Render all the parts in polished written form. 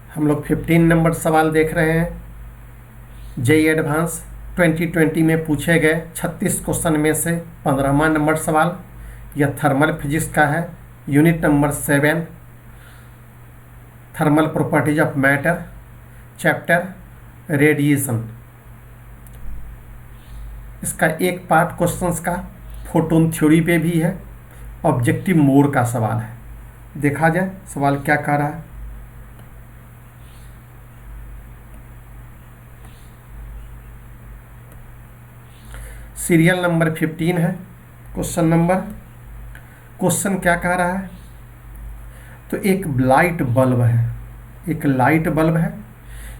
हम लोग 15 नंबर सवाल देख रहे हैं। जेईई एडवांस 2020 में पूछे गए 36 क्वेश्चन में से 15वां नंबर सवाल। यह थर्मल फिजिक्स का है, unit number 7, thermal properties of matter, chapter radiation. इसका एक पार्ट क्वेश्चंस का फोटोन थ्योरी पे भी है, ऑब्जेक्टिव मोड का सवाल है। देखा जाए सवाल क्या कह रहा है। सीरियल नंबर 15 है क्वेश्चन नंबर। क्वेश्चन क्या कह रहा है, तो एक लाइट बल्ब है, एक लाइट बल्ब है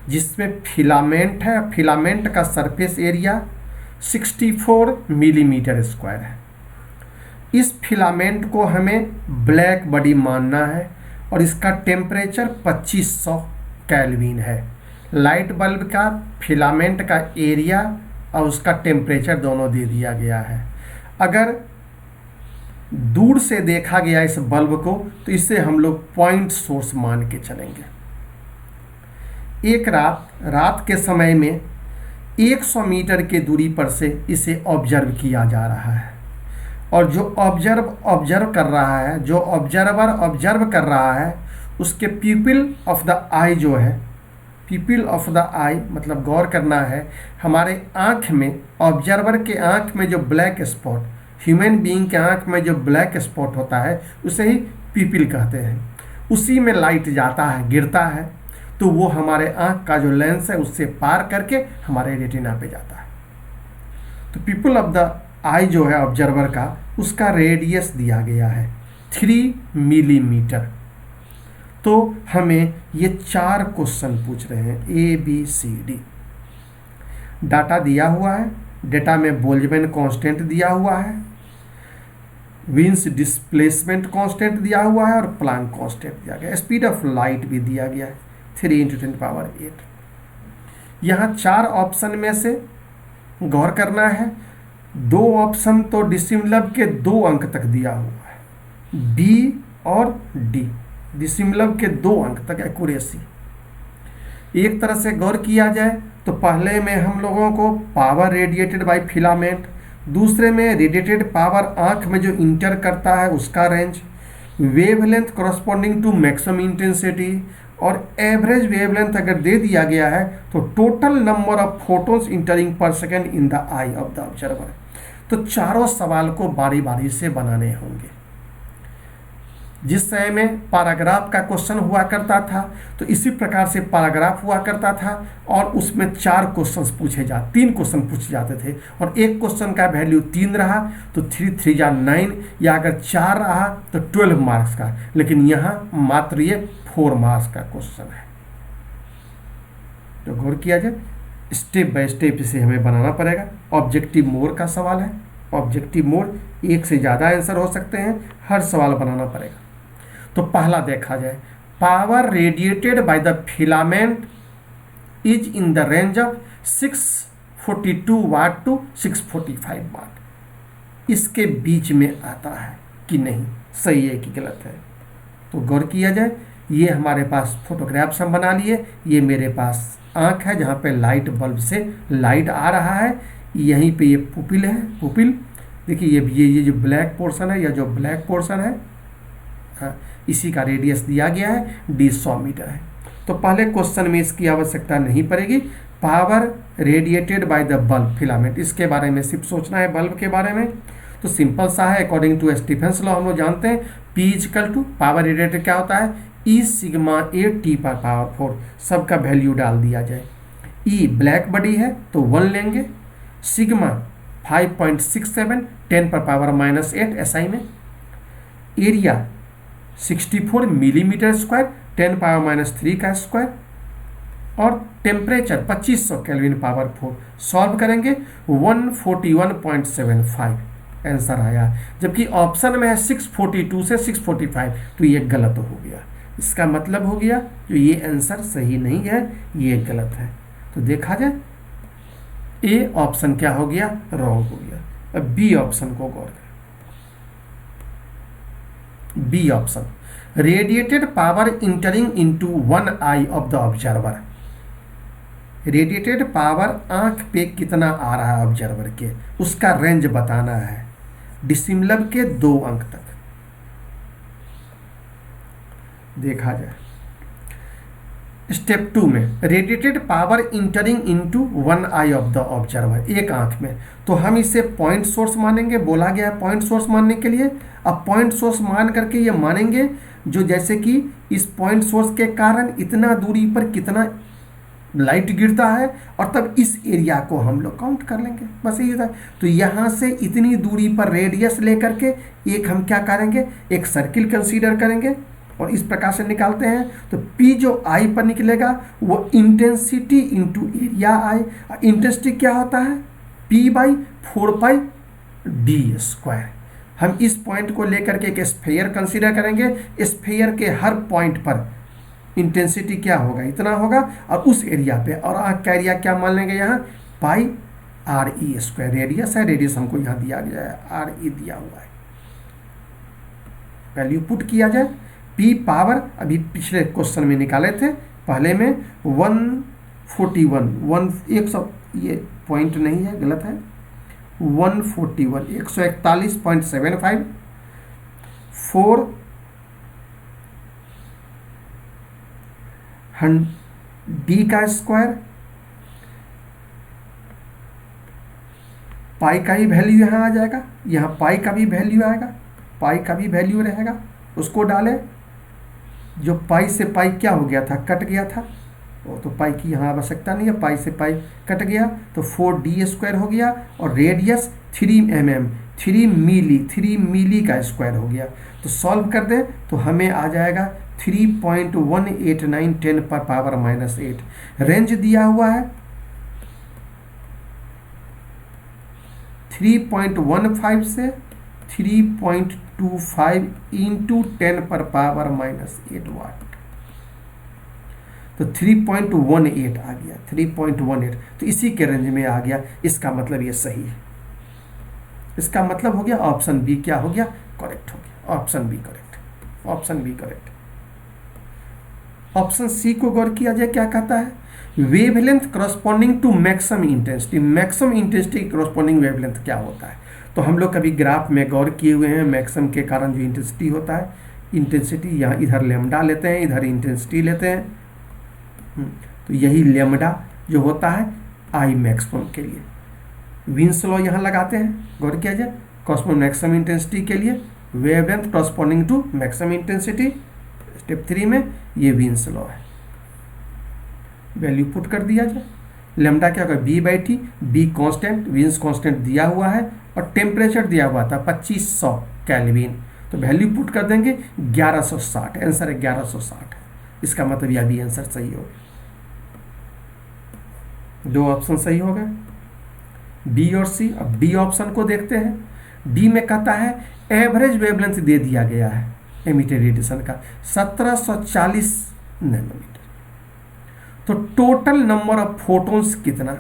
जिसमें फिलामेंट है। फिलामेंट का सरफेस एरिया 64 मिलीमीटर स्क्वायर है। इस फिलामेंट को हमें ब्लैक बॉडी मानना है और इसका टेम्परेचर 2500 केल्विन है। लाइट बल्ब का फिलामेंट का एरिया और उसका टेम्परेचर दोनों दे दिया गया है। अगर दूर से देखा गया इस बल्ब को तो इसे हम लोग पॉइंट सोर्स मान के चलेंगे। एक रात के समय में 100 मीटर के दूरी पर से इसे ऑब्जर्व किया जा रहा है और जो ऑब्जर्व कर रहा है, जो ऑब्जर्वर ऑब्जर्व कर रहा है, उसके प्यूपिल ऑफ द आई जो है, पीपल ऑफ द आई मतलब गौर करना है। हमारे आँख में, ऑब्जर्वर के आँख में जो ब्लैक स्पॉट, ह्यूमन बीइंग के आँख में जो ब्लैक स्पॉट होता है उसे ही पीपल कहते हैं। उसी में लाइट जाता है, गिरता है, तो वो हमारे आँख का जो लेंस है उससे पार करके हमारे रेटिना पे जाता है। तो पीपल ऑफ द आई जो है ऑब्जर्वर का, उसका रेडियस दिया गया है 3 मिलीमीटर। तो हमें ये 4 क्वेश्चन पूछ रहे हैं, A B C D. Data दिया हुआ है, डेटा में बोल्ट्जमैन कांस्टेंट दिया हुआ है, विंस डिस्प्लेसमेंट कांस्टेंट दिया हुआ है और प्लांक कांस्टेंट दिया गया है। स्पीड ऑफ लाइट भी दिया गया है 3 × 10⁸। यहाँ 4 ऑप्शन में से गौर करना है। 2 ऑप्शन तो डिसिमिलव के 2 अंक तक दिया हुआ है, बी और डी, डिसिमिलव के 2 अंक तक एक्यूरेसी। एक तरह से गौर किया जाए तो पहले में हम लोगों को पावर रेडिएटेड बाय फिलामेंट, दूसरे में रेडिएटेड पावर आंख में जो इंटर करता है उसका range, wavelength corresponding to maximum intensity और एवरेज वेवलेंथ अगर दे दिया गया है तो total number of photons entering per second in the eye of the observer. तो चारों सवाल को बारी बारी से बनाने होंगे। जिस समय में पैराग्राफ का क्वेश्चन हुआ करता था तो इसी प्रकार से पैराग्राफ हुआ करता था और उसमें 3 क्वेश्चन पूछे जाते थे और एक क्वेश्चन का वैल्यू 3 रहा तो 3 × 3 = 9, या अगर 4 रहा तो 12 मार्क्स का। लेकिन यहाँ मात्र ये 4 मार्क्स का क्वेश्चन है। तो गौर किया जाए, स्टेप बाय स्टेप इसे हमें बनाना पड़ेगा। ऑब्जेक्टिव मोड का सवाल है, ऑब्जेक्टिव मोड, एक से ज़्यादा आंसर हो सकते हैं, हर सवाल बनाना पड़ेगा। तो पहला देखा जाए, power radiated by the filament is in the range of 642 watt to 645 watt. इसके बीच में आता है कि नहीं, सही है कि गलत है। तो गौर किया जाए, ये हमारे पास फोटोग्राफ्स हम बना लिए। ये मेरे पास आँख है जहाँ पे लाइट बल्ब से लाइट आ रहा है, यहीं पे ये पुपिल है। पुपिल देखिए, ये जो ब्लैक पोर्शन है, या जो ब्लैक पोर्शन है, हाँ, इसी का रेडियस दिया गया है, d 100 मीटर है। तो पहले क्वेश्चन में इसकी आवश्यकता नहीं पड़ेगी। Power radiated by the bulb filament, इसके बारे में सिर्फ सोचना है, बल्ब के बारे में। तो सिंपल सा है, अकॉर्डिंग टू स्टीफेंस लॉ हम लोग जानते हैं, P = पावर रेडिएटेड क्या होता है, E सिग्मा A T पर पावर 4, सबका वैल्यू डाल दिया जाए। E ब्लैक बॉडी है तो 1 लेंगे, सिग्मा 5.67 10 पर पावर -8 SI में, एरिया 64 मिलीमीटर स्क्वायर 10 पावर -3 का स्क्वायर और टेम्परेचर 2500 केल्विन पावर 4। सॉल्व करेंगे 141.75 आंसर आया, जबकि ऑप्शन में है 642 से 645, तो ये गलत हो गया। इसका मतलब हो गया जो ये आंसर सही नहीं है, ये गलत है। तो देखा जाए, ए ऑप्शन क्या हो गया, रॉन्ग हो गया। अब बी ऑप्शन को गौर करें। B option, radiated power entering into one eye of the observer. Radiated power आंख पे कितना आ रहा है ऑब्जर्वर के, उसका रेंज बताना है डिसिमिलम के 2 अंक तक। देखा जाए स्टेप 2 में radiated power entering into one eye of the observer, एक आंख में, तो हम इसे पॉइंट सोर्स मानेंगे। बोला गया है पॉइंट सोर्स मानने के लिए। अब पॉइंट सोर्स मान करके ये मानेंगे जो जैसे कि इस पॉइंट सोर्स के कारण इतना दूरी पर कितना लाइट गिरता है, और तब इस एरिया को हम लोग काउंट कर लेंगे, बस यही होता है। तो यहाँ से इतनी दूरी पर रेडियस लेकर के एक हम क्या करेंगे, एक सर्किल कंसीडर करेंगे और इस प्रकार से निकालते हैं। तो P जो आई पर निकलेगा वो intensity into area I. Intensity क्या होता है, P/4πd²। हम इस पॉइंट को लेकर के एक स्फीयर कंसीडर करेंगे। स्फीयर के हर पॉइंट पर इंटेंसिटी क्या होगा, इतना होगा, और उस एरिया पे, और आँख का एरिया क्या मान लेंगे यहाँ, πRe²। रेडियस है, रेडियस हमको यहाँ दिया गया है, RE दिया हुआ है। वैल्यू पुट किया जाए, P पावर अभी पिछले क्वेश्चन में निकाले थे, पहले में 141 ये पॉइंट नहीं है, गलत है, 141 141.75 4 D का स्क्वायर, पाई का ही वैल्यू यहाँ आ जाएगा, यहाँ पाई का भी वैल्यू आएगा, पाई का भी वैल्यू रहेगा, उसको डालें। जो पाई से पाई क्या हो गया था, कट गया था, वो तो पाई की यहाँ आवश्यकता नहीं है, पाई से पाई कट गया, तो 4D² हो गया, और रेडियस 3 mm 3 मिली का स्क्वायर हो गया। तो सॉल्व कर दें तो हमें आ जाएगा 3.189 10⁻⁻8। रेंज दिया हुआ है 3.15 से 3.25 इंटू 10⁻⁻8 वाट, तो 3.18 आ गया, 3.18। तो इसी के रेंज में आ गया, इसका मतलब ये सही है। इसका मतलब हो गया ऑप्शन बी क्या हो गया, करेक्ट हो गया, option B correct, option B correct. Option C को गौर किया जाए, क्या कहता है, wavelength corresponding to maximum intensity. Maximum intensity corresponding wavelength क्या होता है, तो हम लोग कभी ग्राफ में गौर किए हुए हैं, मैक्सिमम के कारण जो इंटेंसिटी होता है, इंटेंसिटी यहाँ इधर लेमडा लेते हैं, इधर इंटेंसिटी लेते हैं, तो यही लेमडा जो होता है आई मैक्सिमम के लिए। विन्स लॉ यहाँ लगाते हैं, गौर किया जाए, करस्पॉन्डिंग मैक्सिमम इंटेंसिटी के लिए wavelength corresponding to maximum intensity. Step 3 में ये विन्स लॉ है, वैल्यू पुट कर दिया जाए। लेमडा क्या होगा, B/T, be constant, wins constant दिया हुआ है, और टेम्परेचर दिया हुआ था 2500 केल्विन, तो वैल्यू पुट कर देंगे 1160। आंसर है 1160, इसका मतलब यह भी आंसर सही होगा। 2 ऑप्शन सही हो गए, बी और सी। अब डी ऑप्शन को देखते हैं। डी में कहता है एवरेज वेवलेंथ दे दिया गया है एमिटेड रेडिएशन का 1740 नैनोमीटर, तो टोटल नंबर ऑफ फोटोन्स कितना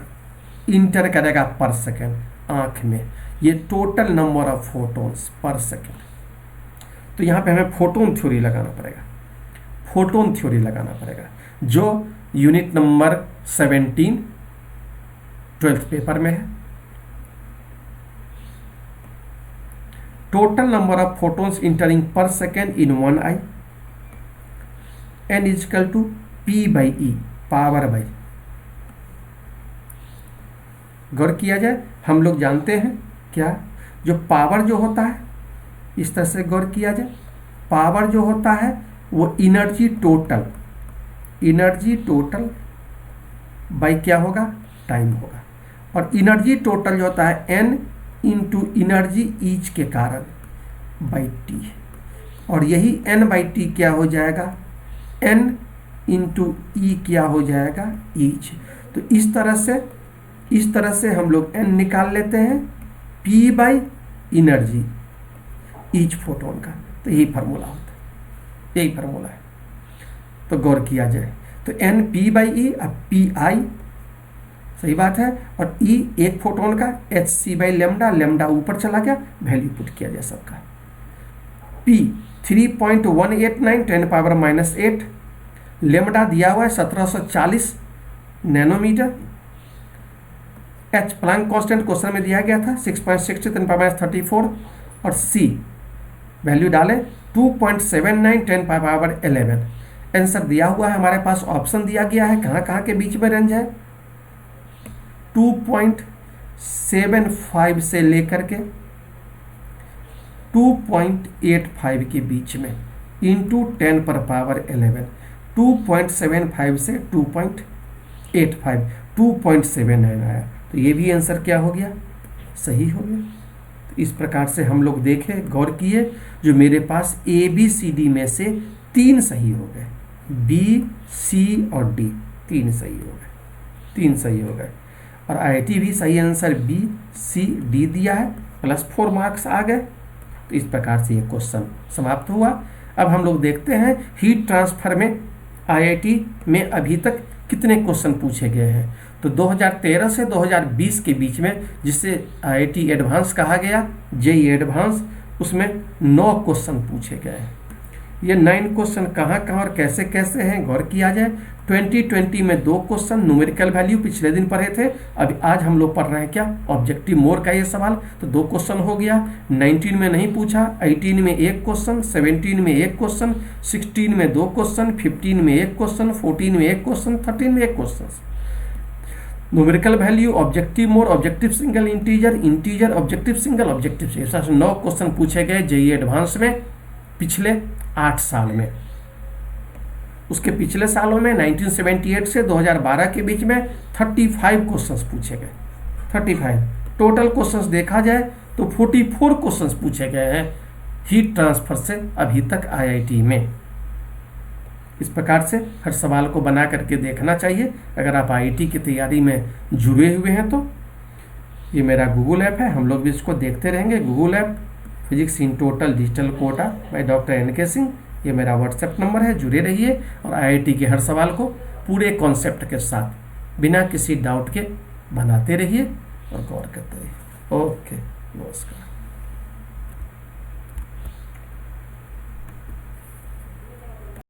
इंटर करेगा पर सेकेंड आंख में, ये टोटल नंबर ऑफ फोटोन्स पर सेकेंड। तो यहाँ पे हमें फोटोन थ्योरी लगाना पड़ेगा, फोटोन थ्योरी लगाना पड़ेगा, जो यूनिट नंबर 17 12th पेपर में है। Total number of photons entering per second in one eye, n equal to P/E power by. गौर किया जाए, हम लोग जानते हैं क्या, जो पावर जो होता है, इस तरह से गौर किया जाए, पावर जो होता है वो एनर्जी टोटल बाई क्या होगा, टाइम होगा, और एनर्जी टोटल जो होता है n इंटू एनर्जी ईच के कारण बाई टी, और यही n/t क्या हो जाएगा, n इंटू ई क्या हो जाएगा, ईच। तो इस तरह से हम लोग n निकाल लेते हैं, P/एनर्जी ईच फोटोन का, तो यही फार्मूला होता है, यही फार्मूला है। तो गौर किया जाए तो n P/E, अब Pi सही बात है, और E एक फोटोन का, hc/λ, लेमडा ऊपर चला गया, वैल्यू पुट किया जाए सबका। P P 3.189 10⁻⁻8, लेमडा दिया हुआ है 1740 nanometer, H Planck constant question में दिया गया था 6.60 10⁻34, और C वैल्यू डालें 2.79 10⁻11। आंसर दिया हुआ है हमारे पास, ऑप्शन दिया गया है, कहाँ कहाँ के बीच में रेंज है, 2.75 से लेकर के 2.85 के बीच में, इंटू 10⁻11, 2.75 से 2.85, 2.79 आया। तो ये भी आंसर क्या हो गया, सही हो गया। तो इस प्रकार से हम लोग देखें, गौर किए, जो मेरे पास ABCD में से 3 सही हो गए, B, C और D 3 सही हो गए, 3 सही हो गए। और IIT भी सही आंसर B, C, D दिया है, +4 मार्क्स आ गए। तो इस प्रकार से ये क्वेश्चन समाप्त हुआ। अब हम लोग देखते हैं हीट ट्रांसफर में IIT में अभी तक कितने क्वेश्चन पूछे गए हैं। तो 2013 से 2020 के बीच में, जिसे IIT एडवांस कहा गया, JEE एडवांस, उसमें 9 क्वेश्चन पूछे गए हैं। ये 9 क्वेश्चन कहाँ कहाँ और कैसे कैसे हैं, गौर किया जाए। 2020 में 2 क्वेश्चन न्यूमेरिकल वैल्यू पिछले दिन पढ़े थे, अभी आज हम लोग पढ़ रहे हैं क्या, ऑब्जेक्टिव मोड का ये सवाल। तो 2 क्वेश्चन हो गया। 19 में नहीं पूछा, 18 में 1 क्वेश्चन, 17 में 1 क्वेश्चन, 16 में 2 क्वेश्चन, 15 में 1 क्वेश्चन, 14 में 1 क्वेश्चन, 13 में 1 question. Numerical value, objective mode, objective single, integer, integer, objective single, objective single, ऐसा 9 क्वेश्चन पूछे गए JEE एडवांस में पिछले 8 साल में। उसके पिछले सालों में 1978 से 2012 के बीच में 35 क्वेश्चंस पूछे गए, 35। टोटल क्वेश्चंस देखा जाए तो 44 क्वेश्चंस पूछे गए हैं हीट ट्रांसफर से अभी तक IIT में। इस प्रकार से हर सवाल को बना करके देखना चाहिए। अगर आप IIT की तैयारी में जुड़े हुए हैं तो ये मेरा गूगल ऐप है, हम लोग भी इसको देखते रहेंगे। Google app physics in total digital Kota by doctor NK Singh, ये मेरा व्हाट्सएप नंबर है, जुड़े रहिए और IIT के हर सवाल को पूरे कॉन्सेप्ट के साथ बिना किसी डाउट के बनाते रहिए और गौर करते रहिए। ओके, नमस्कार।